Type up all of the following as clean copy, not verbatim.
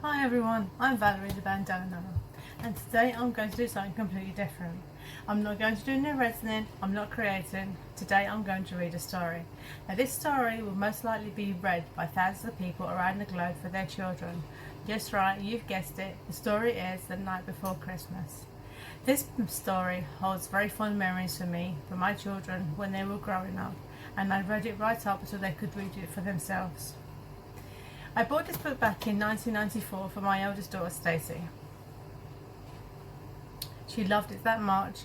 Hi everyone, I'm Valerie the Bandana Nana, and today I'm going to do something completely different. I'm not going to do narrating, I'm not creating. Today I'm going to read a story. Now this story will most likely be read by thousands of people around the globe for their children. Just right, you've guessed it, the story is The Night Before Christmas. This story holds very fond memories for me, for my children when they were growing up, and I read it right up until they could read it for themselves. I bought this book back in 1994 for my eldest daughter Stacey. She loved it that much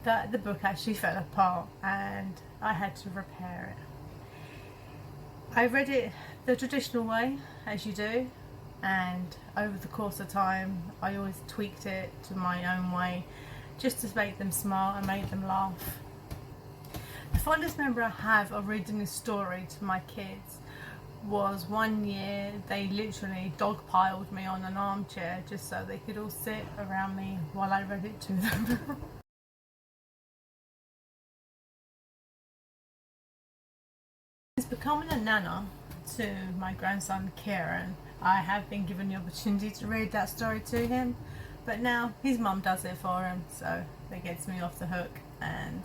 that the book actually fell apart and I had to repair it. I read it the traditional way, as you do, and over the course of time I always tweaked it to my own way just to make them smile and make them laugh. The fondest memory I have of reading this story to my kids was one year they literally dogpiled me on an armchair just so they could all sit around me while I read it to them. Since becoming a nana to my grandson Kieran, I have been given the opportunity to read that story to him, but now his mum does it for him, so that gets me off the hook and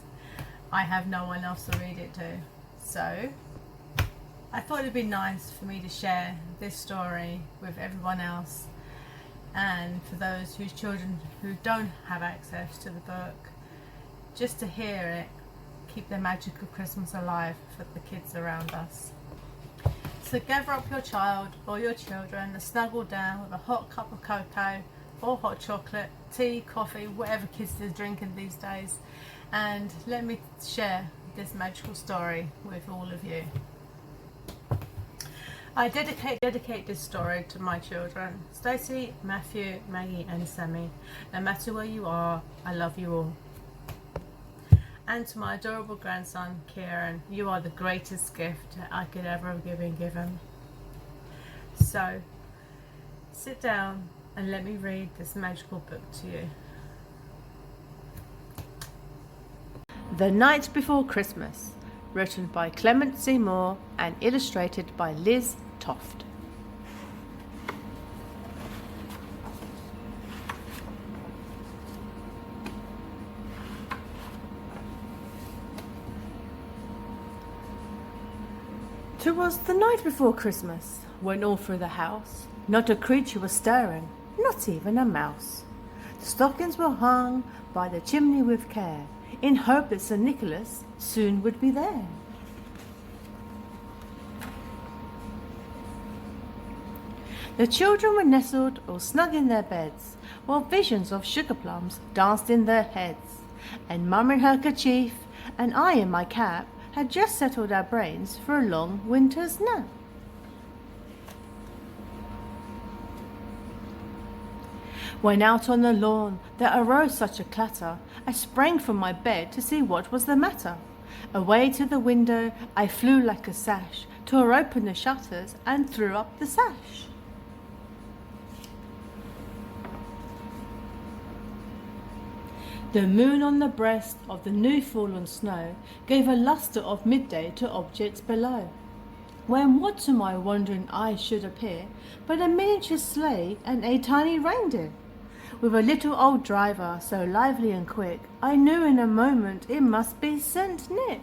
I have no one else to read it to. So I thought it'd be nice for me to share this story with everyone else, and for those whose children who don't have access to the book, just to hear it, keep the magic of Christmas alive for the kids around us. So gather up your child or your children and snuggle down with a hot cup of cocoa or hot chocolate, tea, coffee, whatever kids are drinking these days, and let me share this magical story with all of you. I dedicate this story to my children, Stacey, Matthew, Maggie and Sammy. No matter where you are, I love you all. And to my adorable grandson, Kieran, you are the greatest gift I could ever have been given. So, sit down and let me read this magical book to you. The Night Before Christmas, written by Clement Seymour and illustrated by Liz Toft. "'Twas the night before Christmas, when all through the house not a creature was stirring, not even a mouse. The stockings were hung by the chimney with care, in hope that St. Nicholas soon would be there. The children were nestled all snug in their beds, while visions of sugar plums danced in their heads, and Mum in her kerchief and I in my cap had just settled our brains for a long winter's nap. When out on the lawn there arose such a clatter, I sprang from my bed to see what was the matter. Away to the window I flew like a sash, tore open the shutters and threw up the sash. The moon on the breast of the new fallen snow gave a lustre of midday to objects below, when what to my wondering eyes should appear but a miniature sleigh and a tiny reindeer, with a little old driver so lively and quick, I knew in a moment it must be Saint Nick.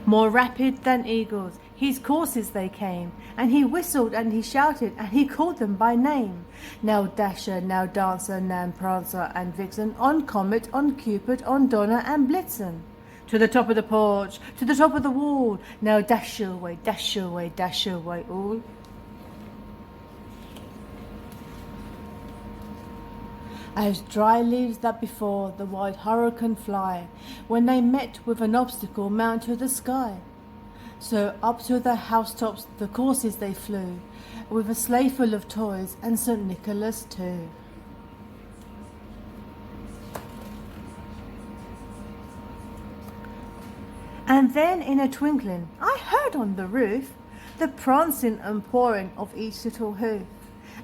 More rapid than eagles, his coursers they came, and he whistled and he shouted and he called them by name. Now Dasher, now Dancer, now Prancer and Vixen, on Comet, on Cupid, on Donner and Blitzen. To the top of the porch, to the top of the wall, now dash away, dash away, dash away all. As dry leaves that before the wild hurricane fly, when they met with an obstacle mount to the sky. So up to the housetops the coursers they flew, with a sleigh full of toys and St. Nicholas too. And then in a twinkling I heard on the roof the prancing and pawing of each little hoof.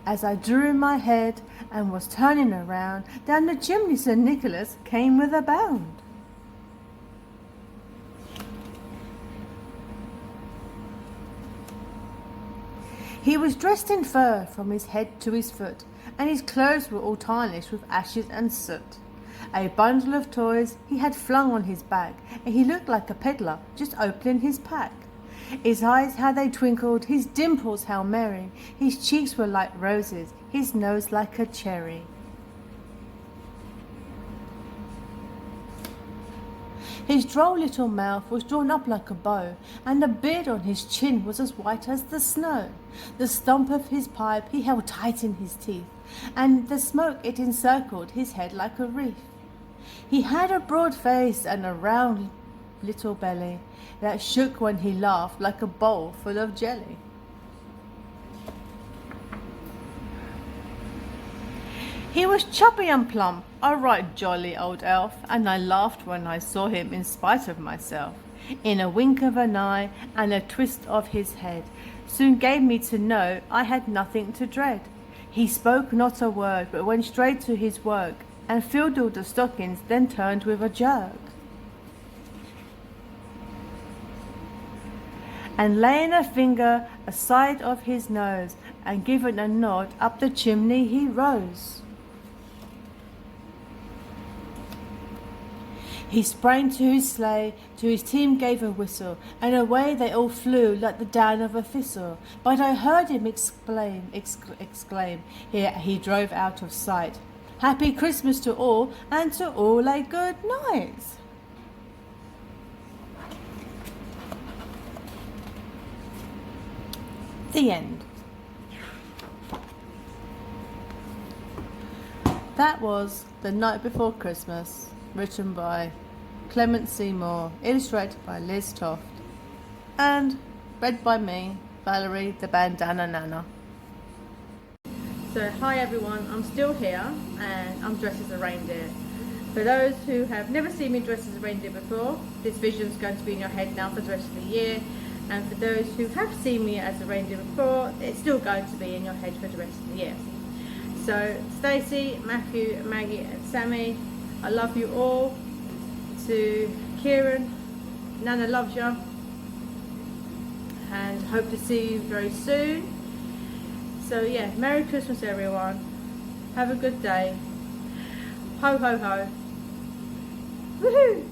As I drew my head and was turning around, down the chimney St. Nicholas came with a bound. He was dressed in fur from his head to his foot, and his clothes were all tarnished with ashes and soot. A bundle of toys he had flung on his back, and he looked like a peddler just opening his pack. His eyes how they twinkled, his dimples how merry, his cheeks were like roses, his nose like a cherry. His droll little mouth was drawn up like a bow, and the beard on his chin was as white as the snow. The stump of his pipe he held tight in his teeth, and the smoke it encircled his head like a wreath. He had a broad face and a round little belly that shook when he laughed like a bowl full of jelly. He was chubby and plump, a right jolly old elf, and I laughed when I saw him in spite of myself. In a wink of an eye and a twist of his head soon gave me to know I had nothing to dread. He spoke not a word, but went straight to his work, and filled all the stockings, then turned with a jerk. And laying a finger aside of his nose, and giving a nod, up the chimney he rose. He sprang to his sleigh, to his team gave a whistle, and away they all flew like the down of a thistle. But I heard him exclaim, here he drove out of sight. Happy Christmas to all, and to all a good night. The end. That was The Night Before Christmas, written by Clement Seymour, illustrated by Liz Toft, and read by me, Valerie the Bandana Nana. So hi everyone, I'm still here and I'm dressed as a reindeer. For those who have never seen me dressed as a reindeer before, this vision is going to be in your head now for the rest of the year. And for those who have seen me as a reindeer before, it's still going to be in your head for the rest of the year. So Stacey, Matthew, Maggie and Sammy, I love you all. To Kieran, Nana loves you, and hope to see you very soon. So yeah, Merry Christmas everyone. Have a good day. Ho ho ho. Woohoo!